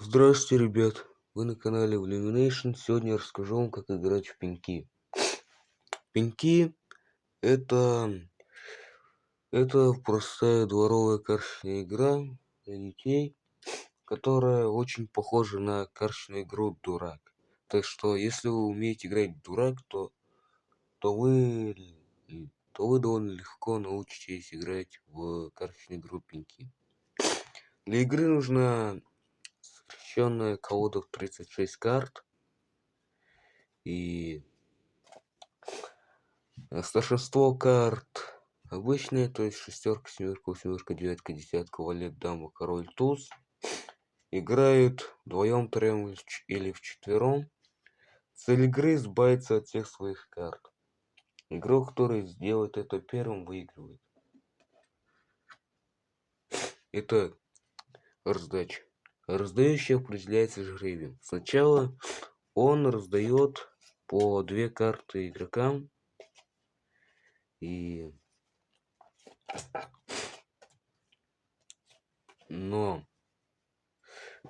Здравствуйте, ребят! Вы на канале Illumination. Сегодня я расскажу вам, как играть в пеньки. Пеньки это простая дворовая карточная игра для детей, которая очень похожа на карточную игру Дурак. Так что, если вы умеете играть в Дурак, то вы довольно легко научитесь играть в карточную игру Пеньки. Для игры нужна сокращенная колода в 36 карт и старшинство карт обычные, то есть шестерка, семерка, восьмерка, девятка, десятка, валет, дама, король, туз. Играют вдвоем, троем или вчетвером. Цель игры избавиться от всех своих карт. Игрок, который сделает это первым, выигрывает. Итак, раздача. Раздающий определяется жребием. Сначала он раздает по 2 карты игрокам. Но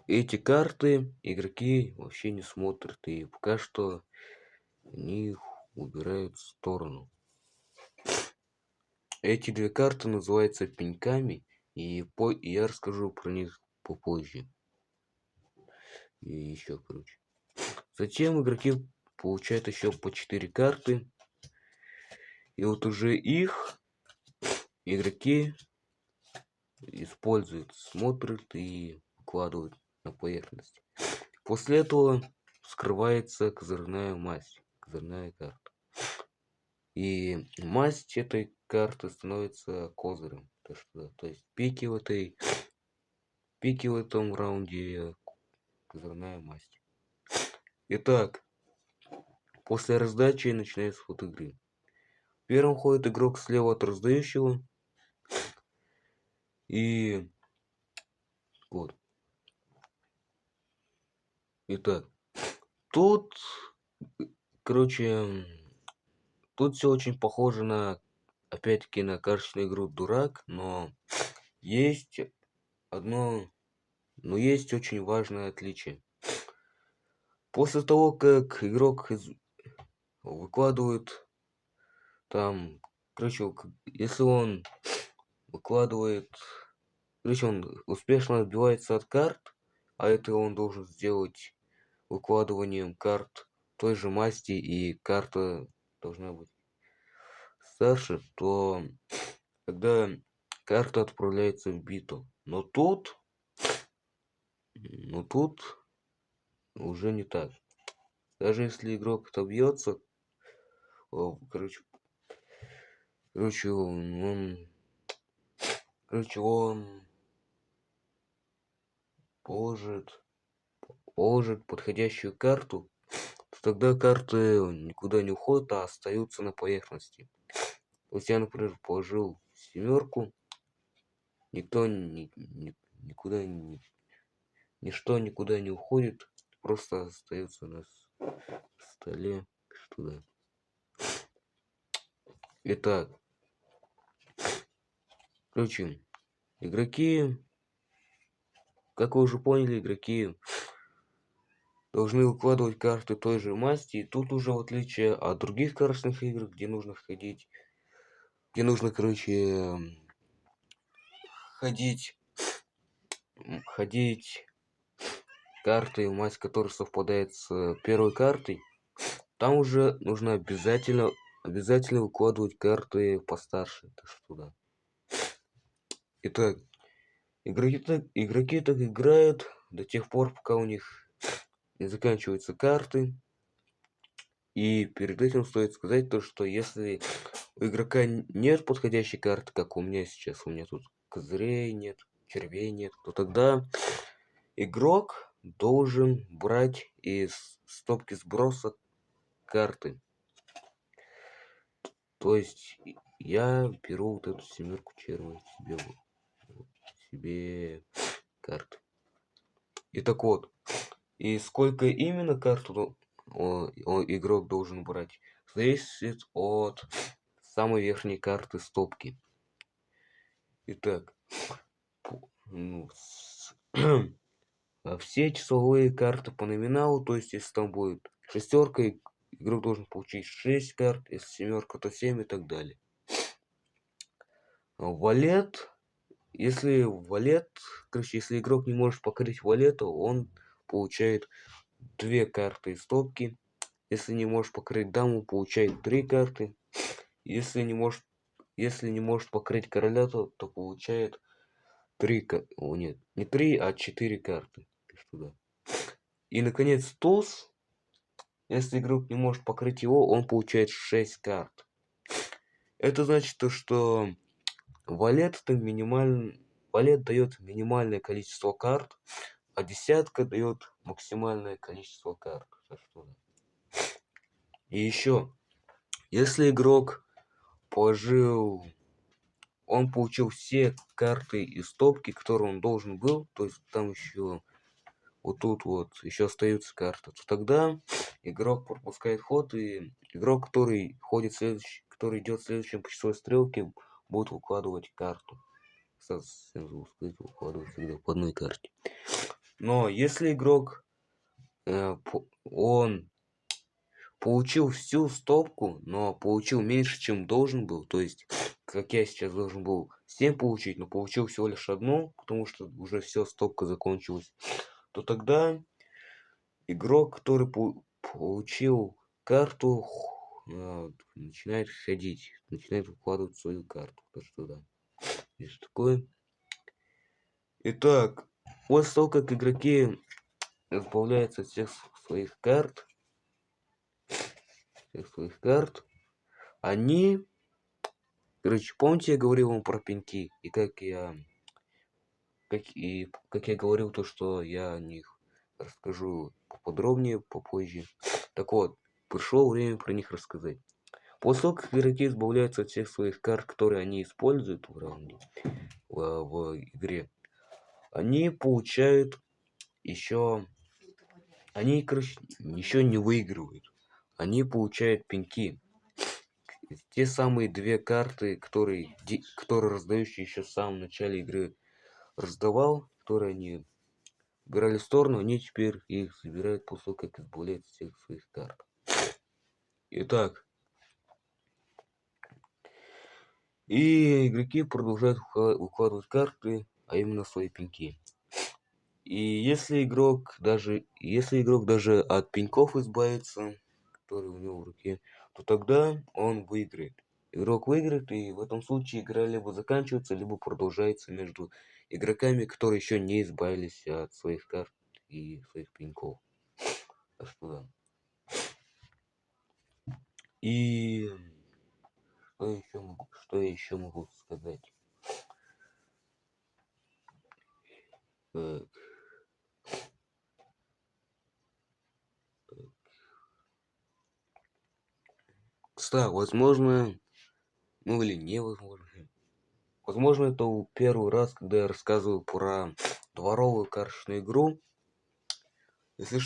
эти карты игроки вообще не смотрят, и пока что они их убирают в сторону. Эти 2 карты называются пеньками, и я расскажу про них попозже. И еще, короче. Затем игроки получают еще по 4 карты, и вот уже их игроки используют, смотрят и выкладывают на поверхность. После этого скрывается козырная масть, козырная карта. И масть этой карты становится козырем. То есть пики в этом раунде козырная масть. Итак, после раздачи начинается ход игры. Первым ходит игрок слева от раздающего. И вот. Итак, тут, короче, тут все очень похоже на, опять-таки, на карточную игру Дурак, но есть есть очень важное отличие. После того, как игрок выкладывает там, короче, если он выкладывает, короче, он успешно отбивается от карт, а это он должен сделать выкладыванием карт той же масти, и карта должна быть старше, то тогда карта отправляется в биту. Но тут уже не так. Даже если игрок отобьется, короче, он положит подходящую карту, то тогда карты никуда не уходят, а остаются на поверхности. Вот я, например, положил семерку, ничто никуда не уходит, просто остается на столе. Туда. Итак, короче, игроки, как вы уже поняли, игроки должны укладывать карты той же масти, и тут уже в отличие от других карточных игр, где нужно короче, ходить карты, масть которой совпадает с первой картой, там уже нужно обязательно укладывать карты постарше. Так что да. Итак, игроки так играют до тех пор, пока у них не заканчиваются карты. И перед этим стоит сказать то, что если у игрока нет подходящей карты, как у меня сейчас, у меня тут козырей нет, червей нет, то тогда игрок должен брать из стопки сброса карты. То есть я беру вот эту семерку червей себе карты. И так вот, и сколько именно карту игрок должен брать, зависит от самой верхней карты стопки. Итак, все числовые карты по номиналу, то есть если там будет шестерка, игрок должен получить 6 карт, если семерка, то 7 и так далее. Валет, короче, если игрок не может покрыть валету, он получает 2 карты из стопки. Если не может покрыть даму, получает 3 карты. Если не может покрыть короля, то получает 3 нет, не 3, а 4 карты. И наконец туз. Если игрок не может покрыть его, он получает 6 карт. Это значит то, что валет дает минимальное количество карт, а десятка дает максимальное количество карт. И еще, если игрок он получил все карты из стопки, которые он должен был, то есть там еще вот тут вот еще остаются карты, то тогда игрок пропускает ход, и игрок, который идет следующим по часовой стрелке, будет выкладывать карту. Совсем забыл сказать, выкладывать всегда по одной карте. Но если игрок он получил всю стопку, но получил меньше, чем должен был, то есть, как я сейчас должен был 7 получить, но получил всего лишь одну, потому что уже все, стопка закончилась, то тогда игрок, который получил карту, начинает ходить, начинает выкладывать свою карту. Так что да, есть такое. Итак, после того, как игроки избавляются от всех своих карт, они, короче, помните, я говорил вам про пеньки, и как я говорил, то, что я о них расскажу поподробнее попозже. Так вот, пришло время про них рассказать. После того, как игроки избавляются от всех своих карт, которые они используют в раунде, в игре, они получают еще... Они, короче, еще не выигрывают. Они получают пеньки. Те самые 2 карты, которые раздающий еще в самом начале игры раздавал, которые они убирали в сторону, они теперь их забирают после того, как избавляются от всех своих карт. Итак, и игроки продолжают укладывать карты, а именно свои пеньки. И если игрок даже от пеньков избавится, которые у него в руке, то тогда он выиграет. Игрок выиграет, и в этом случае игра либо заканчивается, либо продолжается между игроками, которые еще не избавились от своих карт и своих пеньков. Так что да. И что я еще могу сказать? Кстати, возможно, ну или невозможно. Возможно, это первый раз, когда я рассказываю про дворовую карточную игру. Если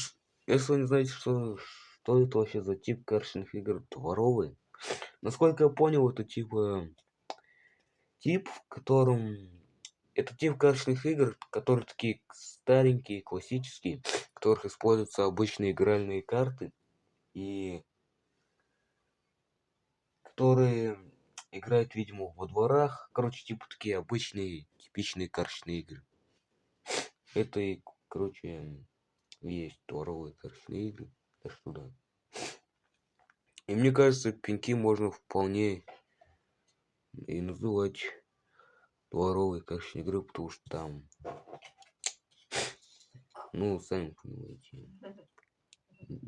вы не знаете, что это вообще за тип карточных игр дворовые, насколько я понял, это тип, в котором... Это тип карточных игр, которые такие старенькие, классические, в которых используются обычные игральные карты, и которые играют, видимо, во дворах. Короче, типа такие обычные, типичные карточные игры. Это и, короче, есть дворовые карточные игры. Так что да. И мне кажется, пеньки можно вполне и называть дворовой карточной игры, потому что там, ну, сами понимаете,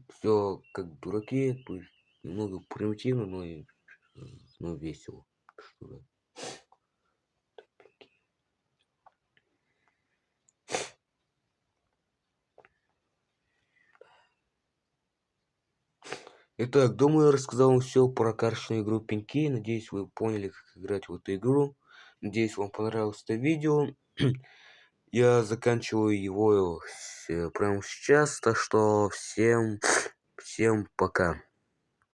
все как дураки, то есть немного примитивно, но весело. Так что да. Итак, думаю, я рассказал вам все про карточную игру пеньки. Надеюсь, вы поняли, как играть в эту игру. Надеюсь, вам понравилось это видео. Я заканчиваю его прямо сейчас, так что всем пока.